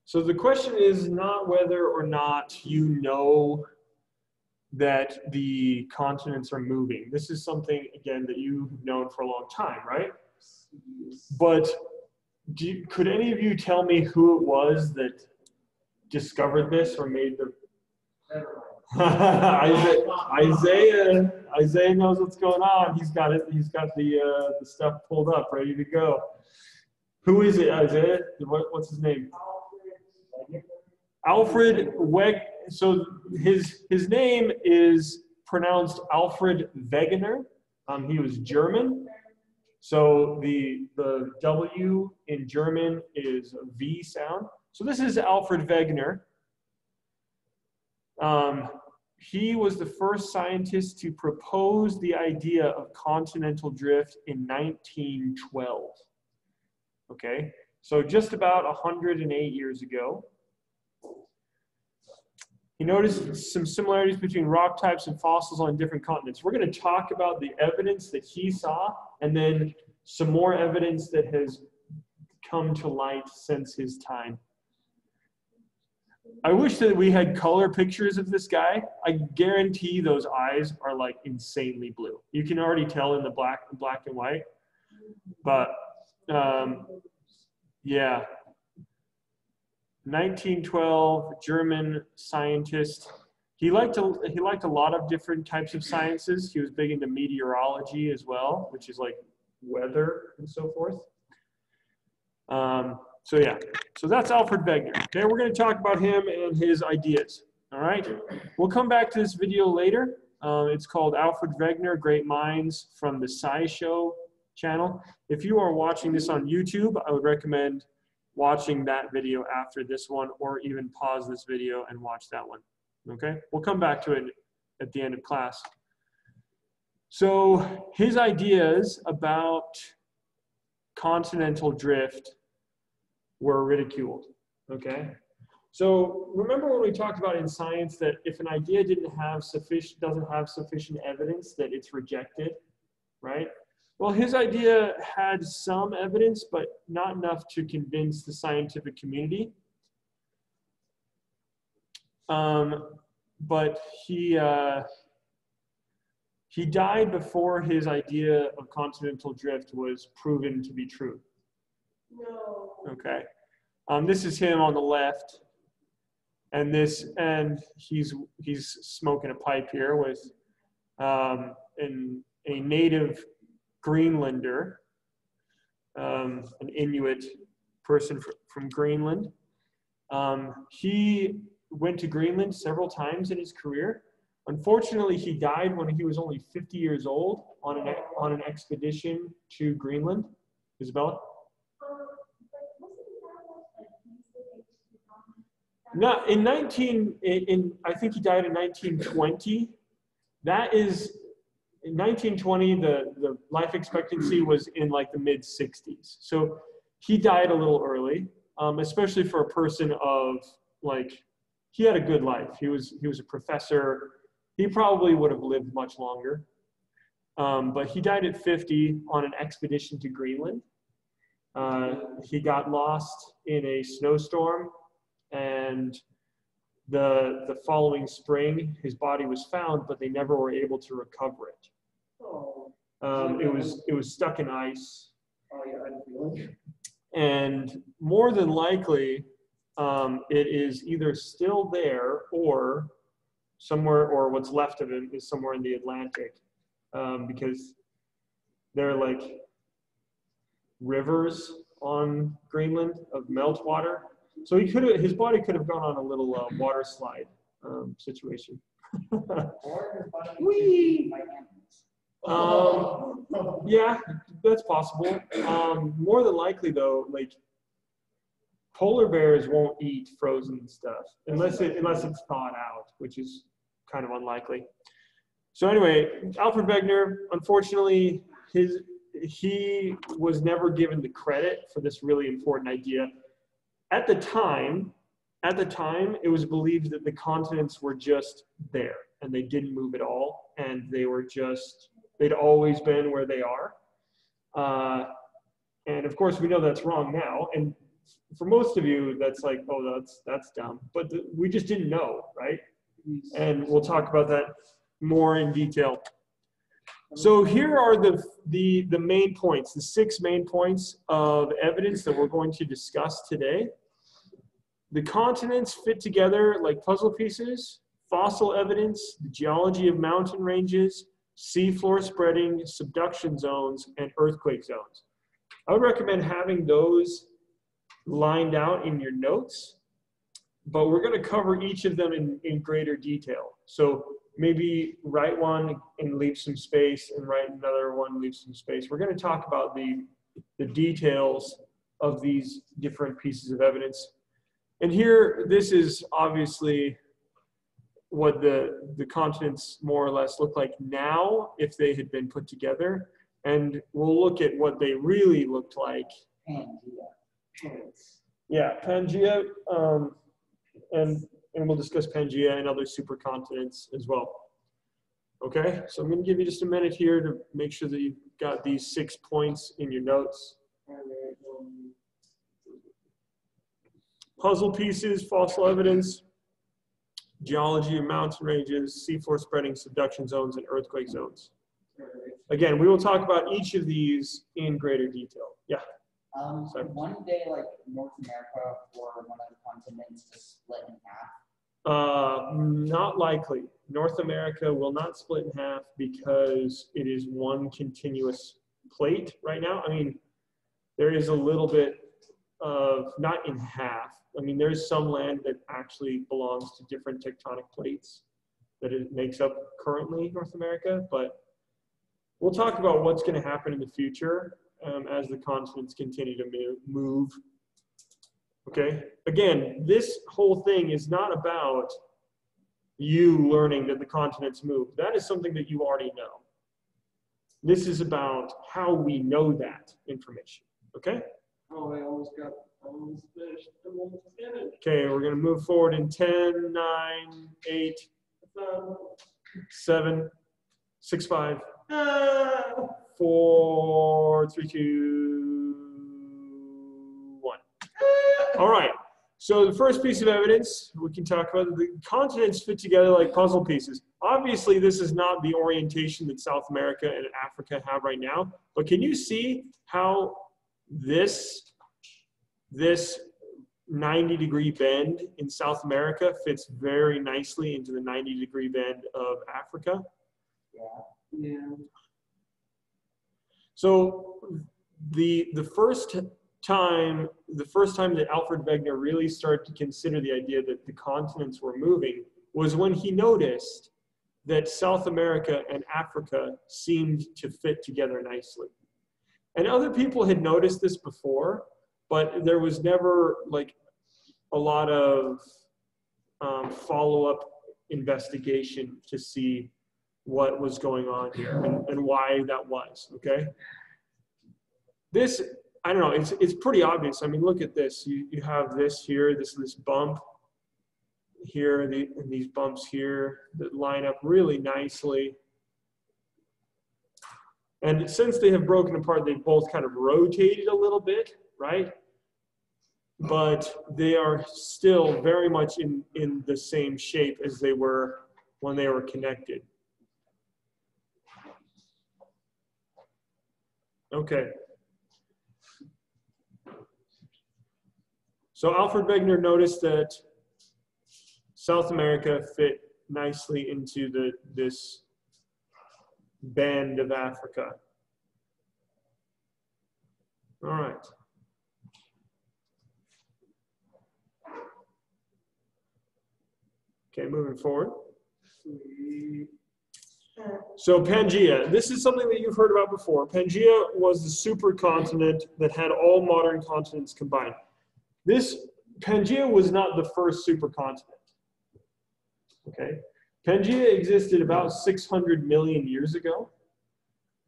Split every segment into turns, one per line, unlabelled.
So the question is not whether or not you know that the continents are moving. This is something, again, that you've known for a long time, right? But could any of you tell me who it was that discovered this or made the... Isaiah knows what's going on. He's got it. He's got the stuff pulled up, ready to go. Who is it, Isaiah? What's his name? Alfred Weg. So his name is pronounced Alfred Wegener. He was German. So the W in German is a V sound. So this is Alfred Wegener. He was the first scientist to propose the idea of continental drift in 1912. Okay, so just about 108 years ago. He noticed some similarities between rock types and fossils on different continents. We're going to talk about the evidence that he saw and then some more evidence that has come to light since his time. I wish that we had color pictures of this guy. I guarantee those eyes are like insanely blue. You can already tell in the black and white. But yeah. 1912, German scientist. He liked a lot of different types of sciences. He was big into meteorology as well, which is like weather and so forth. So yeah, so that's Alfred Wegener. Okay, we're going to talk about him and his ideas. All right, we'll come back to this video later. It's called Alfred Wegener, Great Minds from the SciShow channel. If you are watching this on YouTube, I would recommend watching that video after this one, or even pause this video and watch that one. Okay, we'll come back to it at the end of class. So his ideas about continental drift were ridiculed. Okay, so remember when we talked about in science that if an idea doesn't have sufficient evidence, that it's rejected, right? Well, his idea had some evidence, but not enough to convince the scientific community. But he died before his idea of continental drift was proven to be true. No. Okay. This is him on the left, and he's smoking a pipe here with a native Greenlander, an Inuit person from Greenland. He went to Greenland several times in his career. Unfortunately, he died when he was only 50 years old on an expedition to Greenland. Isabella? No, I think he died in 1920. That is, in 1920, the life expectancy was in like the mid-60s. So he died a little early, especially for a person of like, he had a good life. He was a professor. He probably would have lived much longer. But he died at 50 on an expedition to Greenland. He got lost in a snowstorm, and the following spring, his body was found, but they never were able to recover it. It was stuck in ice. And more than likely, it is either still there or somewhere, or what's left of it is somewhere in the Atlantic, because there are like rivers on Greenland of meltwater. So his body could have gone on a little water slide situation. Whee! Yeah, that's possible. More than likely, though, like polar bears won't eat frozen stuff unless it's thawed out, which is kind of unlikely. So anyway, Alfred Wegener, unfortunately, he was never given the credit for this really important idea. At the time, it was believed that the continents were just there and they didn't move at all, and they'd always been where they are. And of course, we know that's wrong now. And for most of you, that's like, oh, that's dumb. But we just didn't know, right? And we'll talk about that more in detail. So here are the main points, the 6 main points of evidence that we're going to discuss today. The continents fit together like puzzle pieces, fossil evidence, the geology of mountain ranges, seafloor spreading, subduction zones, and earthquake zones. I would recommend having those lined out in your notes, but we're going to cover each of them in greater detail. So maybe write one and leave some space, and write another one and leave some space. We're going to talk about the details of these different pieces of evidence. And here, this is obviously what the continents more or less look like now if they had been put together. And we'll look at what they really looked like. Pangea. Yeah, Pangea, and we'll discuss Pangea and other supercontinents as well. Okay, so I'm going to give you just a minute here to make sure that you've got these 6 points in your notes. Puzzle pieces, fossil evidence, geology of mountain ranges, seafloor spreading, subduction zones, and earthquake zones. Again, we will talk about each of these in greater detail. Yeah.
One day, like North America or one of the continents to split in half?
Not likely. North America will not split in half because it is one continuous plate right now. I mean, there is a little bit of, not in half. I mean, there's some land that actually belongs to different tectonic plates that it makes up currently North America, but we'll talk about what's going to happen in the future as the continents continue to move. Okay, again, this whole thing is not about you learning that the continents move. That is something that you already know. This is about how we know that information. Okay?
Oh, I almost finished. I'm almost finished.
Okay, we're going to move forward in 10, 9, 8, 7, 6, 5, 4, 3, 2, 1. All right. So the first piece of evidence we can talk about, the continents fit together like puzzle pieces. Obviously, this is not the orientation that South America and Africa have right now, but can you see how this 90-degree bend in South America fits very nicely into the 90-degree bend of Africa?
Yeah.
So the first time that Alfred Wegener really started to consider the idea that the continents were moving was when he noticed that South America and Africa seemed to fit together nicely. And other people had noticed this before, but there was never like a lot of follow-up investigation to see what was going on here and why that was, okay? This, I don't know, it's pretty obvious. I mean, look at this. You have this here, this bump here, and these bumps here that line up really nicely. And since they have broken apart, they've both kind of rotated a little bit, right? But they are still very much in the same shape as they were when they were connected. Okay. So Alfred Wegener noticed that South America fit nicely into this band of Africa. All right. Okay, moving forward. So Pangea, this is something that you've heard about before. Pangea was the supercontinent that had all modern continents combined. Pangea was not the first supercontinent. Okay, Pangea existed about 600 million years ago.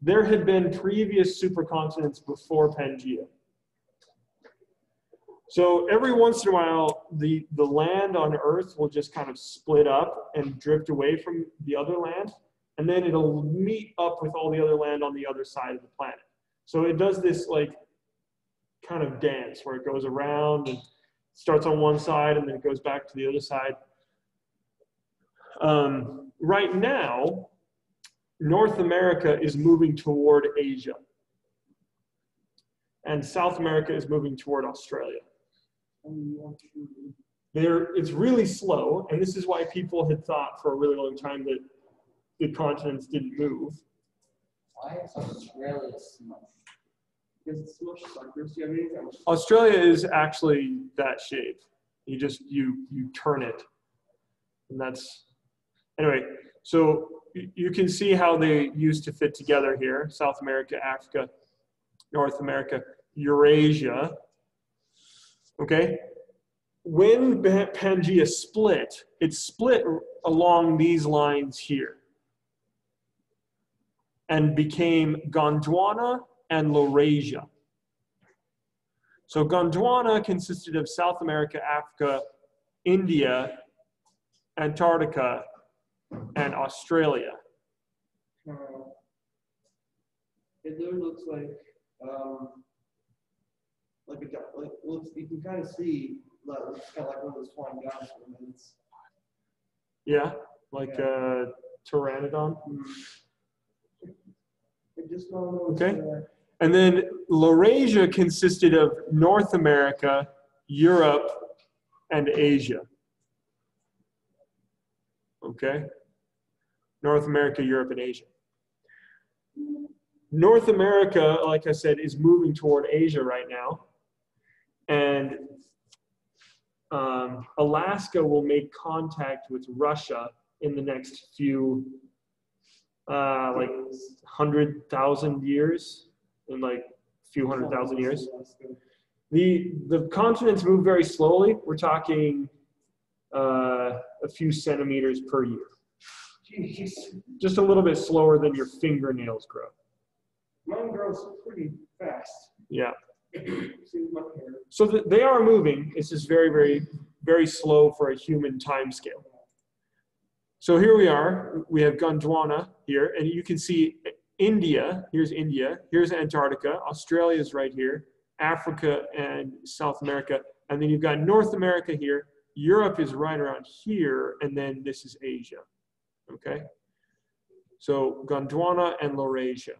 There had been previous supercontinents before Pangea. So every once in a while, the land on Earth will just kind of split up and drift away from the other land, and then it'll meet up with all the other land on the other side of the planet. So it does this like kind of dance where it goes around and starts on one side and then it goes back to the other side. Right now, North America is moving toward Asia, and South America is moving toward Australia. It's really slow, and this is why people had thought for a really long time that the continents didn't move.
Why is Australia smushed?
Because it's smushed suckers. Do you have anything?
Australia is actually that shape. You turn it, and that's anyway. So you can see how they used to fit together here: South America, Africa, North America, Eurasia. Okay. When Pangaea split, it split along these lines here and became Gondwana and Laurasia. So Gondwana consisted of South America, Africa, India, Antarctica, and Australia.
It literally looks like looks. You can kind of see. It's kind of like one of those flying guys for minutes.
Yeah, like Pteranodon.
I just don't know.
Okay. And then Laurasia consisted of North America, Europe, and Asia. Okay. North America, Europe, and Asia. North America, like I said, is moving toward Asia right now. And Alaska will make contact with Russia in the next few, like 100,000 years, in like a few 100,000 years. The continents move very slowly. We're talking a few centimeters per year.
Jeez.
Just a little bit slower than your fingernails grow.
Mine grows pretty fast.
Yeah.
Seems my hair.
So they are moving. It's just very, very, very slow for a human time scale. So here we are. We have Gondwana here, and you can see India. Here's India. Here's Antarctica. Australia is right here. Africa and South America. And then you've got North America here. Europe is right around here, and then this is Asia. Okay? So Gondwana and Laurasia.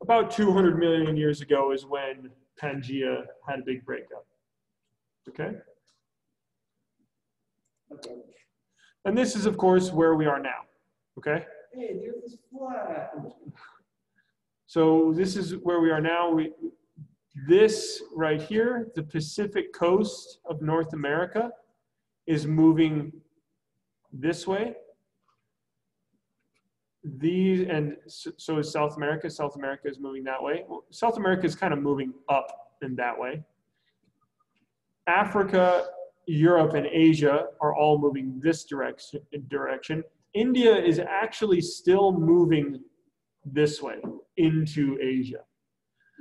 About 200 million years ago is when Pangaea had a big breakup. Okay?
Okay.
And this is, of course, where we are now. Okay?
Hey, there's this flat.
So this is where we are now. This right here, the Pacific coast of North America, is moving this way. So is South America. South America is moving that way. Well, South America is kind of moving up and that way. Africa, Europe, and Asia are all moving this direction. India is actually still moving this way into Asia.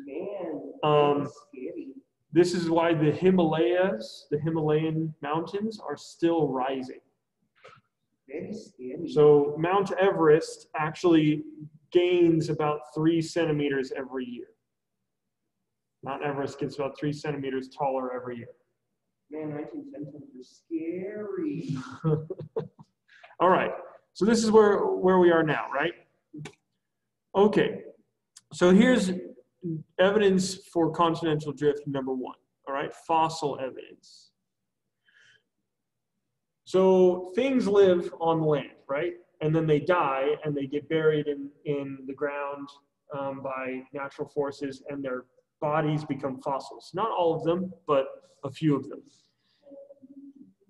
Man, that's scary.
This is why the Himalayas, the Himalayan mountains, are still rising.
Very scary.
So Mount Everest actually gains about 3 centimeters every year. Mount Everest gets about 3 centimeters taller every year.
Man, 1910 are scary.
All right. So this is where we are now, right? Okay. So here's evidence for continental drift number 1. All right. Fossil evidence. So things live on land, right? And then they die and they get buried in the ground by natural forces, and their bodies become fossils. Not all of them, but a few of them.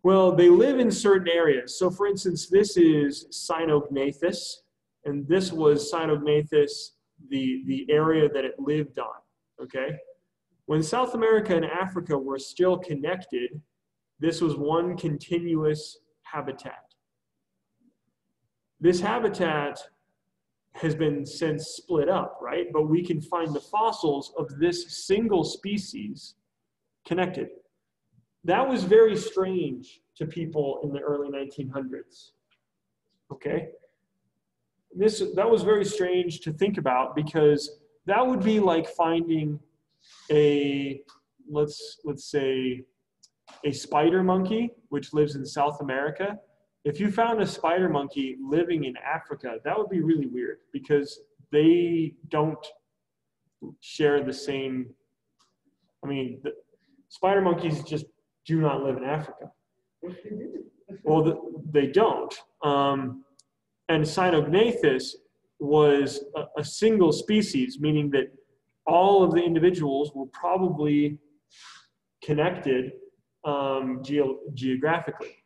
Well, they live in certain areas. So for instance, this is Sinognathus, and this was Sinognathus, the area that it lived on, okay? When South America and Africa were still connected, this was one continuous habitat. This habitat has been since split up, right? But we can find the fossils of this single species connected. That was very strange to people in the early 1900s, okay? That was very strange to think about, because that would be like finding a let's say, a spider monkey, which lives in South America. If you found a spider monkey living in Africa, that would be really weird because they don't share the same. I mean, the spider monkeys just do not live in Africa. Well, they don't. And Cynognathus was a single species, meaning that all of the individuals were probably connected geographically.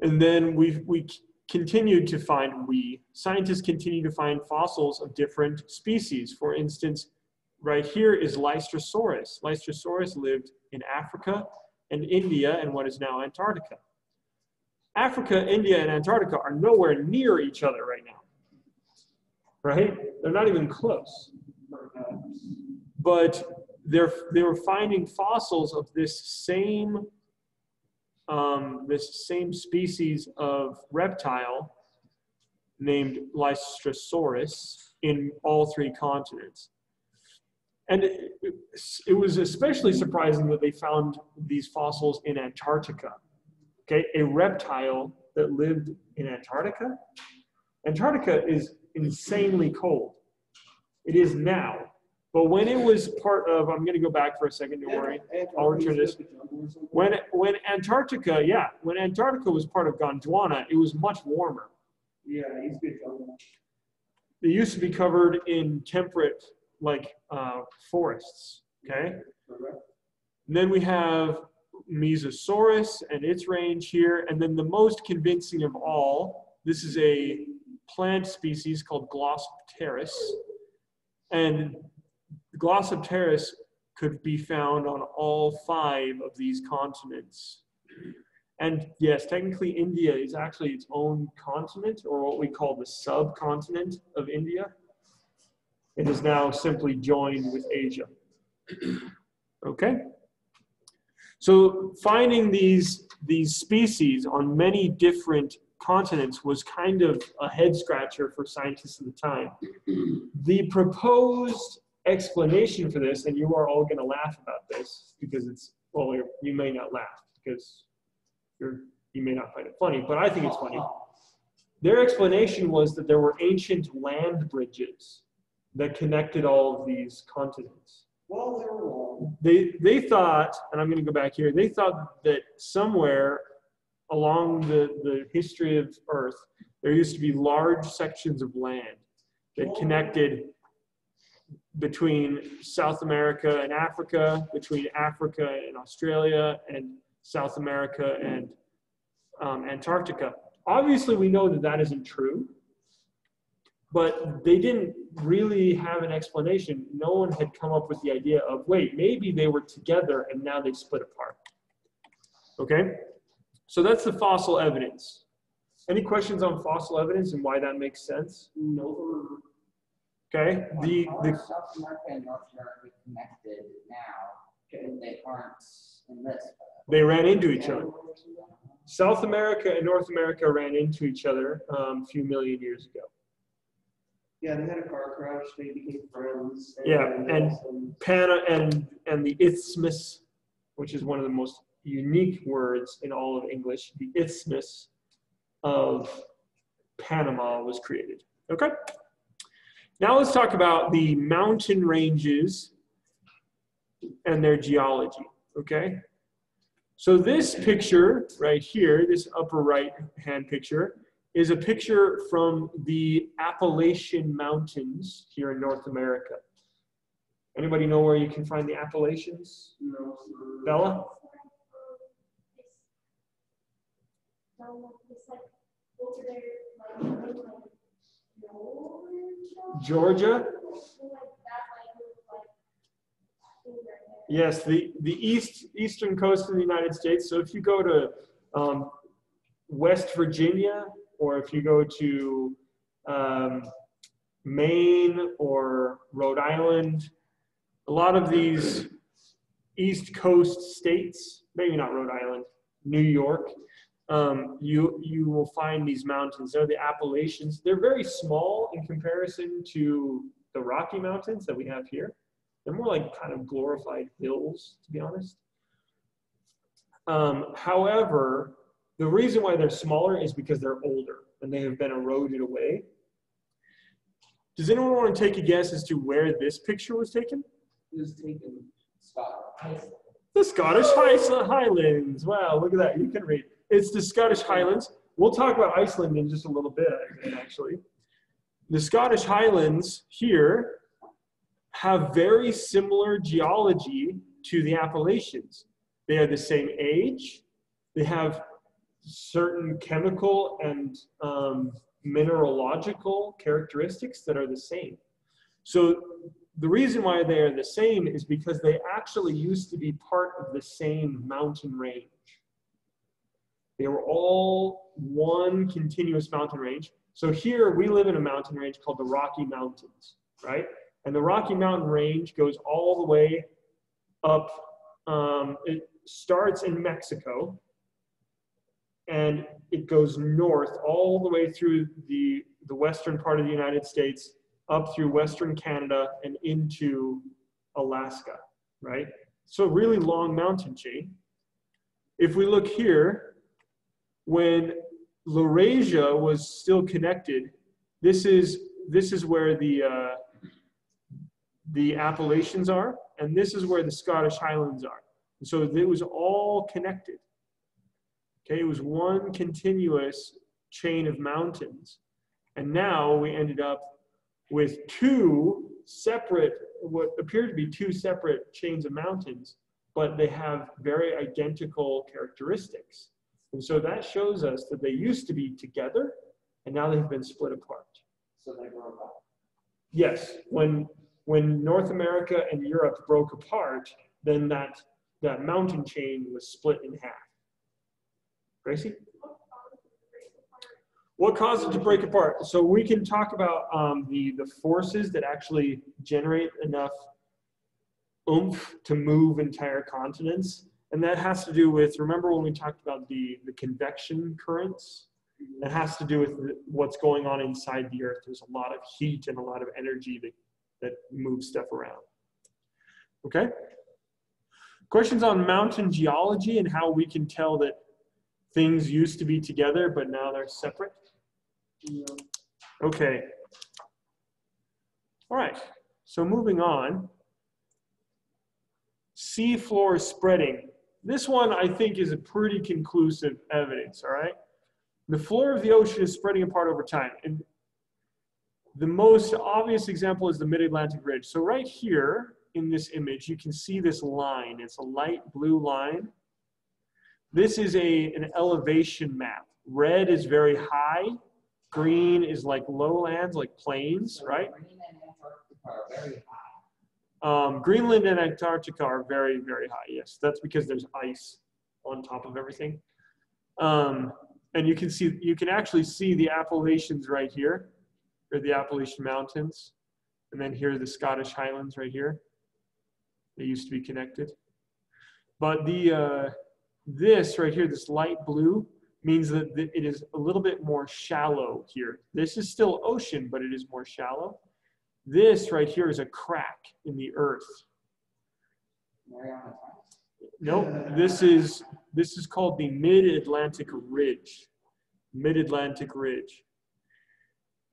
And then scientists continue to find fossils of different species. For instance, right here is Lystrosaurus. Lystrosaurus lived in Africa and India and what is now Antarctica. Africa, India, and Antarctica are nowhere near each other right now, right? They're not even close. But they were finding fossils of this same species of reptile named Lystrosaurus in all three continents. And it was especially surprising that they found these fossils in Antarctica. Okay, a reptile that lived in Antarctica. Antarctica is insanely cold. It is now. But when it was part of, I'm going to go back for a second, don't worry. I'll return this. When Antarctica was part of Gondwana, it was much warmer.
Yeah, it used to be a jungle.
It used to be covered in temperate, forests, okay? And then we have Mesosaurus and its range here. And then the most convincing of all, this is a plant species called Glossopteris. And Glossopteris could be found on all 5 of these continents. And yes, technically India is actually its own continent, or what we call the subcontinent of India. It is now simply joined with Asia. Okay? So finding these species on many different continents was kind of a head scratcher for scientists at the time. The proposed explanation for this, and you are all going to laugh about this because it's, well, you may not laugh because you may not find it funny, but I think it's funny. Their explanation was that there were ancient land bridges that connected all of these continents.
Well, they were wrong.
They thought, and I'm going to go back here, they thought that somewhere along the history of Earth, there used to be large sections of land that connected between South America and Africa, between Africa and Australia, and South America and Antarctica. Obviously, we know that that isn't true, but they didn't really have an explanation. No one had come up with the idea of, wait, maybe they were together and now they split apart. Okay? So that's the fossil evidence. Any questions on fossil evidence and why that makes sense?
No.
Okay?
How are South America and North America connected now? Okay, they aren't in this.
They ran into each other. South America and North America ran into each other a few million years ago.
Yeah, they had a car crash. They became friends.
And the isthmus, which is one of the most unique words in all of English, the isthmus of Panama was created. Okay? Now let's talk about the mountain ranges and their geology. Okay? So this picture right here, this upper right-hand picture, is a picture from the Appalachian Mountains here in North America. Anybody know where you can find the Appalachians?
No.
Bella? Georgia? Yes, the eastern coast of the United States. So if you go to West Virginia, or if you go to Maine or Rhode Island, a lot of these East Coast states, maybe not Rhode Island, New York, you will find these mountains. They're the Appalachians. They're very small in comparison to the Rocky Mountains that we have here. They're more like kind of glorified hills, to be honest. However, the reason why they're smaller is because they're older and they have been eroded away. Does anyone want to take a guess as to where this picture was taken?
It was taken.
Scotland.
The Scottish Highlands. Wow, look at that. You can read. It's the Scottish Highlands. We'll talk about Iceland in just a little bit, actually. The Scottish Highlands here have very similar geology to the Appalachians. They are the same age. They have certain chemical and mineralogical characteristics that are the same. So the reason why they are the same is because they actually used to be part of the same mountain range. They were all one continuous mountain range. So here we live in a mountain range called the Rocky Mountains, right? And the Rocky Mountain range goes all the way up. It starts in Mexico and it goes north all the way through the western part of the United States, up through Western Canada and into Alaska, right? So really long mountain chain. If we look here, when Laurasia was still connected, this is where the Appalachians are, and this is where the Scottish Highlands are. And so it was all connected. Okay, it was one continuous chain of mountains. And now we ended up with two separate, what appear to be two separate chains of mountains, but they have very identical characteristics. And so that shows us that they used to be together, and now they've been split apart.
So they broke up.
Yes, when North America and Europe broke apart, then that mountain chain was split in half. Gracie? What caused it to break apart? So we can talk about the forces that actually generate enough oomph to move entire continents. And that has to do with, remember when we talked about the convection currents? That has to do with what's going on inside the Earth. There's a lot of heat and a lot of energy that moves stuff around. Okay? Questions on mountain geology and how we can tell that things used to be together, but now they're separate? Okay. All right. So moving on. Sea floor spreading. This one, I think, is a pretty conclusive evidence, all right? The floor of the ocean is spreading apart over time. And the most obvious example is the Mid-Atlantic Ridge. So right here in this image, you can see this line. It's a light blue line. This is an elevation map. Red is very high. Green is like lowlands, like plains, right?
Green and Antarctica are very high.
Greenland and Antarctica are very, very high. Yes, that's because there's ice on top of everything. And you can actually see the Appalachians right here, or the Appalachian Mountains. And then here are the Scottish Highlands right here. They used to be connected. But this right here, this light blue, means that it is a little bit more shallow here. This is still ocean, but it is more shallow. This right here is a crack in the earth. Nope, this is called the Mid-Atlantic Ridge. Mid-Atlantic Ridge.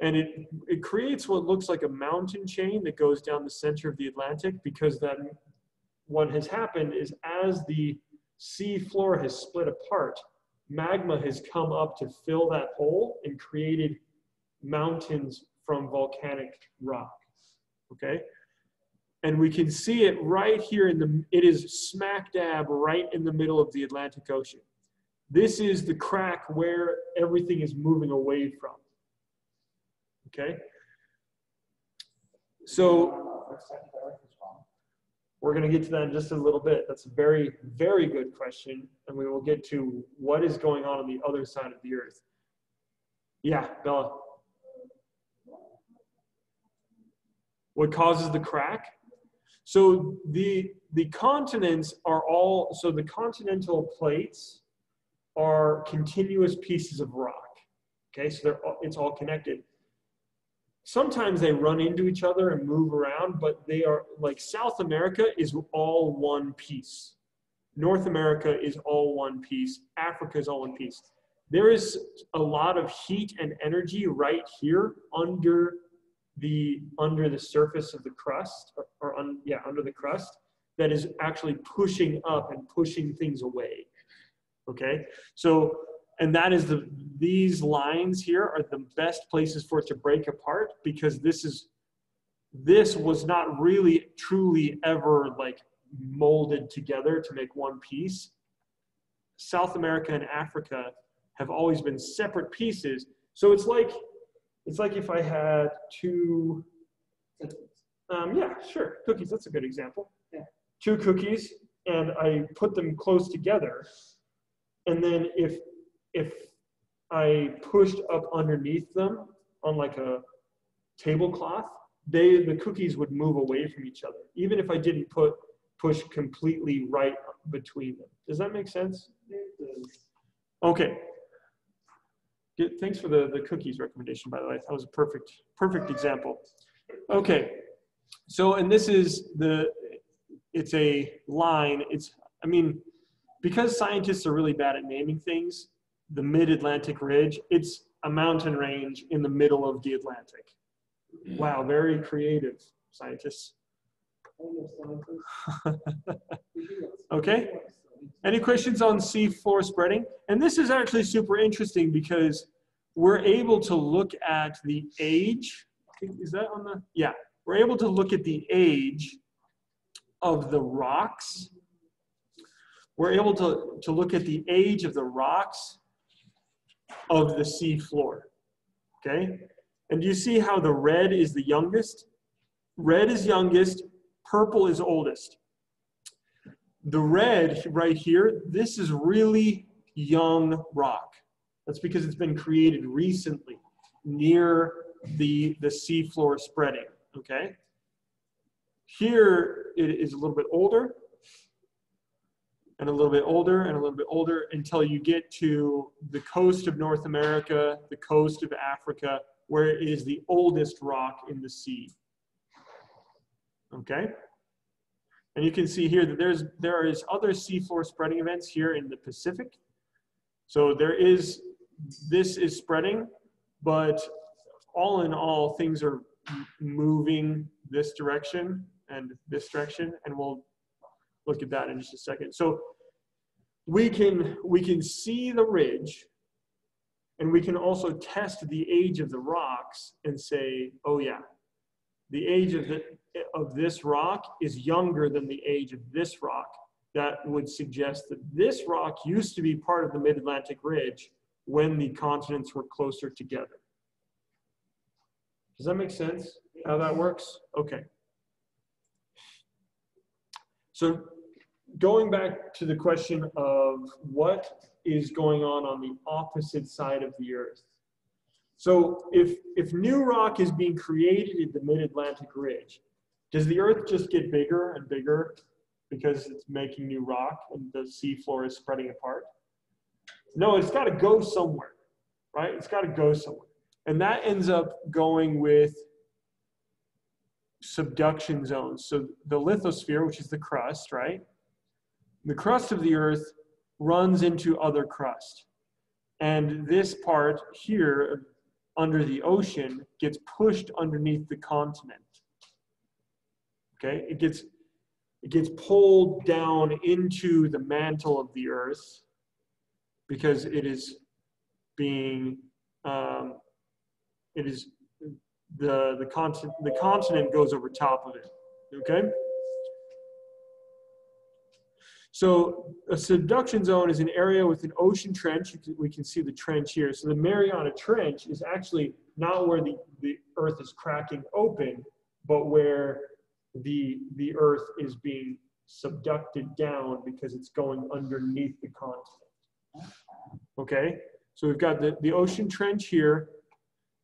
And it creates what looks like a mountain chain that goes down the center of the Atlantic, because what has happened is as the sea floor has split apart, magma has come up to fill that hole and created mountains from volcanic rock, okay? And we can see it right here it is smack dab right in the middle of the Atlantic Ocean. This is the crack where everything is moving away from, okay? So we're going to get to that in just a little bit. That's a very, very good question. And we will get to what is going on the other side of the earth. Yeah, Bella. What causes the crack? So the continents are all, so the continental plates are continuous pieces of rock. Okay, so it's all connected. sometimes they run into each other and move around, but they are like South America is all one piece. North America is all one piece. Africa is all one piece. There is a lot of heat and energy right here under the surface of the crust, under the crust, that is actually pushing up and pushing things away. Okay, so, and that is these lines here are the best places for it to break apart, because this was not really truly ever like molded together to make one piece. South America and Africa have always been separate pieces. So it's like if I had two, yeah, sure, cookies, that's a good example.
Yeah.
Two cookies, and I put them close together, and then if I pushed up underneath them on like a tablecloth, the cookies would move away from each other, even if I didn't push completely right between them. Does that make sense? Okay. Good. Thanks for the cookies recommendation, by the way. That was a perfect example. Okay. So, and this is it's a line. Because scientists are really bad at naming things, the Mid-Atlantic Ridge, it's a mountain range in the middle of the Atlantic. Wow, very creative, scientists. Okay. Any questions on seafloor spreading? And this is actually super interesting because we're able to look at the age. Is that on the? Yeah. We're able to look at the age of the rocks. We're able to look at the age of the rocks of the seafloor. Okay? And do you see how the red is the youngest? Red is youngest, purple is oldest. The red right here, this is really young rock. That's because it's been created recently near the seafloor spreading, okay? Here it is a little bit older, and a little bit older, and a little bit older, until you get to the coast of North America, the coast of Africa, where it is the oldest rock in the sea. Okay? And you can see here that there is other seafloor spreading events here in the Pacific. So this is spreading, but all in all, things are moving this direction and this direction, and we'll look at that in just a second. So we can see the ridge, and we can also test the age of the rocks and say, oh yeah, the age of this rock is younger than the age of this rock. That would suggest that this rock used to be part of the Mid-Atlantic Ridge when the continents were closer together. Does that make sense, how that works? Okay. So going back to the question of what is going on the opposite side of the Earth. So if new rock is being created in the Mid-Atlantic Ridge, does the Earth just get bigger and bigger because it's making new rock and the seafloor is spreading apart? No, it's got to go somewhere, right? It's got to go somewhere. And that ends up going with subduction zones. So the lithosphere, which is the crust, right? The crust of the Earth runs into other crust. And this part here under the ocean gets pushed underneath the continent. Okay, it gets pulled down into the mantle of the Earth because it is being the continent goes over top of it. Okay. So a subduction zone is an area with an ocean trench. We can see the trench here. So the Mariana Trench is actually not where the Earth is cracking open, but where the Earth is being subducted down because it's going underneath the continent. Okay, so we've got the ocean trench here,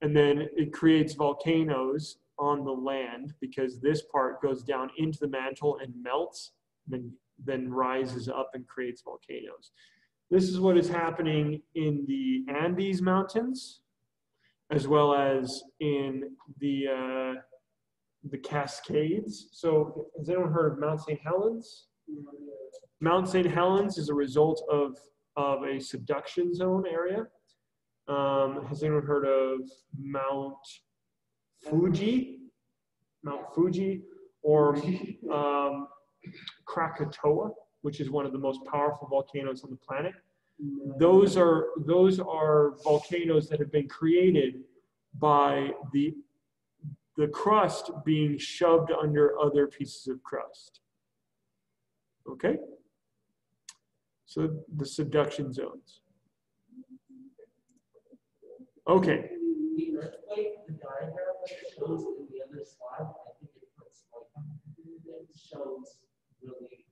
and then it creates volcanoes on the land because this part goes down into the mantle and melts, then rises up and creates volcanoes. This is what is happening in the Andes Mountains, as well as in the Cascades. So has anyone heard of Mount St. Helens? Mount St. Helens is a result of a subduction zone area. Has anyone heard of Mount Fuji? Mount Fuji, or Krakatoa, which is one of the most powerful volcanoes on the planet. Those are volcanoes that have been created by the crust being shoved under other pieces of crust. Okay? So the subduction zones. Okay.
The earthquake, the diagram that it shows in the other slide, I think it puts like, it shows really.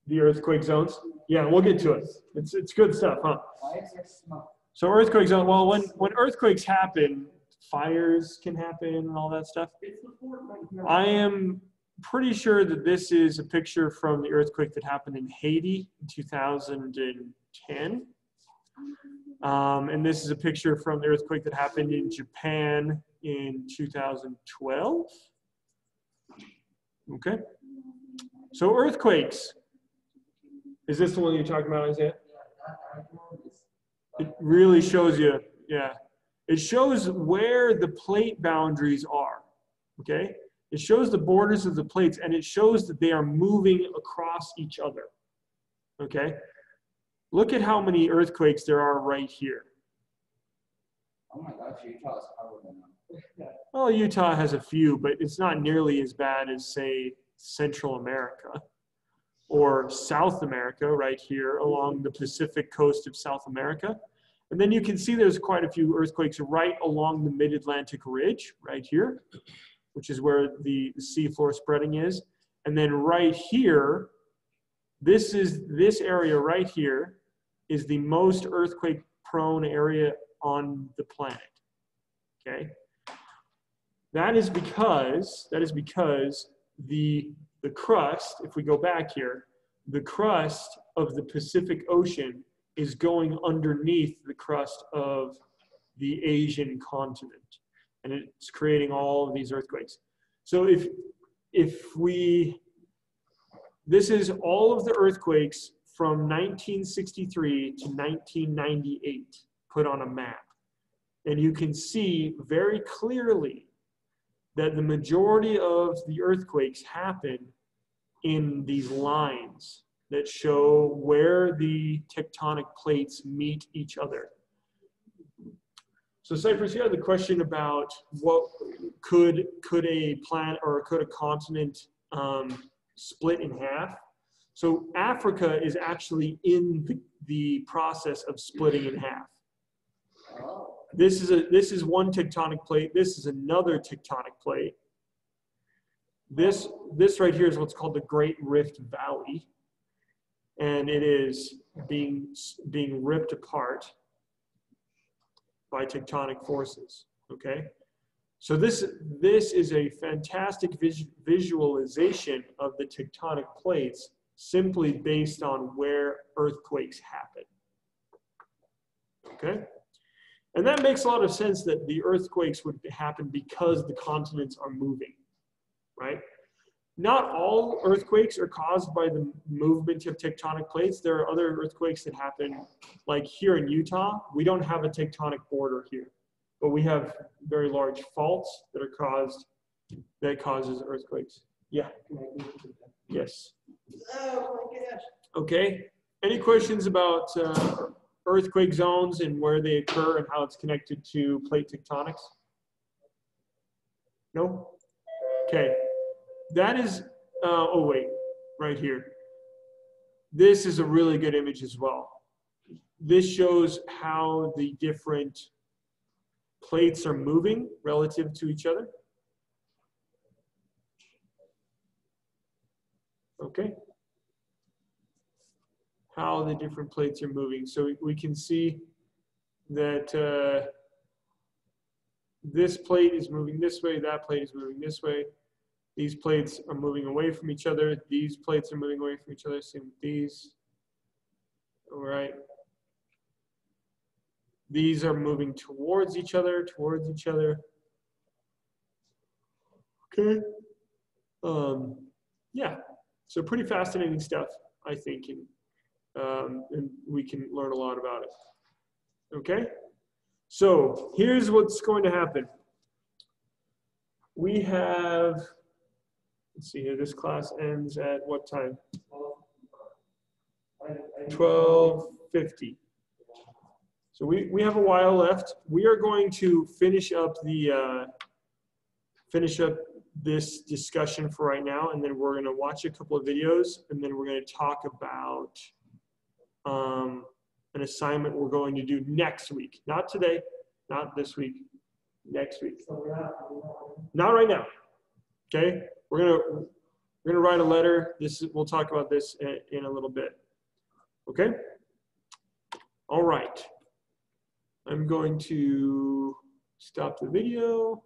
The earthquake zones? Yeah, we'll get to it. It's good stuff, huh?
Why is there smoke?
So earthquake zone, well, when earthquakes happen, fires can happen and all that stuff. I am pretty sure that this is a picture from the earthquake that happened in Haiti in 2010. And this is a picture from the earthquake that happened in Japan in 2012. Okay. So earthquakes. Is this the one you're talking about, Isaiah? It really shows you, yeah. It shows where the plate boundaries are, okay? It shows the borders of the plates, and it shows that they are moving across each other, okay? Look at how many earthquakes there are right here.
Oh my gosh, Utah is covered in them.
Well, Utah has a few, but it's not nearly as bad as, say, Central America or South America right here along the Pacific coast of South America. And then you can see there's quite a few earthquakes right along the Mid-Atlantic Ridge right here, which is where the seafloor spreading is. And then right here, this area right here is the most earthquake-prone area on the planet, okay? That is because the crust, if we go back here, the crust of the Pacific Ocean is going underneath the crust of the Asian continent. And it's creating all of these earthquakes. So this is all of the earthquakes from 1963 to 1998 put on a map. And you can see very clearly that the majority of the earthquakes happen in these lines that show where the tectonic plates meet each other. So Cypress, you had the question about what could a planet or could a continent split in half? So Africa is actually in the process of splitting in half.
Oh.
This is one tectonic plate. This is another tectonic plate. This right here is what's called the Great Rift Valley, and it is being ripped apart by tectonic forces. Okay, so this is a fantastic visualization of the tectonic plates simply based on where earthquakes happen. Okay. And that makes a lot of sense that the earthquakes would happen because the continents are moving, right? Not all earthquakes are caused by the movement of tectonic plates. There are other earthquakes that happen, like here in Utah. We don't have a tectonic border here, but we have very large faults that causes earthquakes. Yeah. Yes.
Oh my gosh.
Okay. Any questions about earthquake zones and where they occur and how it's connected to plate tectonics? No? Okay. That is, oh wait, right here. This is a really good image as well. This shows how the different plates are moving relative to each other. Okay. How the different plates are moving. So we can see that this plate is moving this way, that plate is moving this way. These plates are moving away from each other. These plates are moving away from each other. Same with these. All right. These are moving towards each other, Okay. Yeah, so pretty fascinating stuff, I think, and we can learn a lot about it. Okay, so here's what's going to happen. We have, let's see here, this class ends at what time? 12:50. So we have a while left. We are going to finish up this discussion for right now, and then we're going to watch a couple of videos, and then we're going to talk about an assignment we're going to do next week. Not today, not this week, next week. Not right now. Okay, we're gonna write a letter. We'll talk about this in a little bit. Okay. All right. I'm going to stop the video.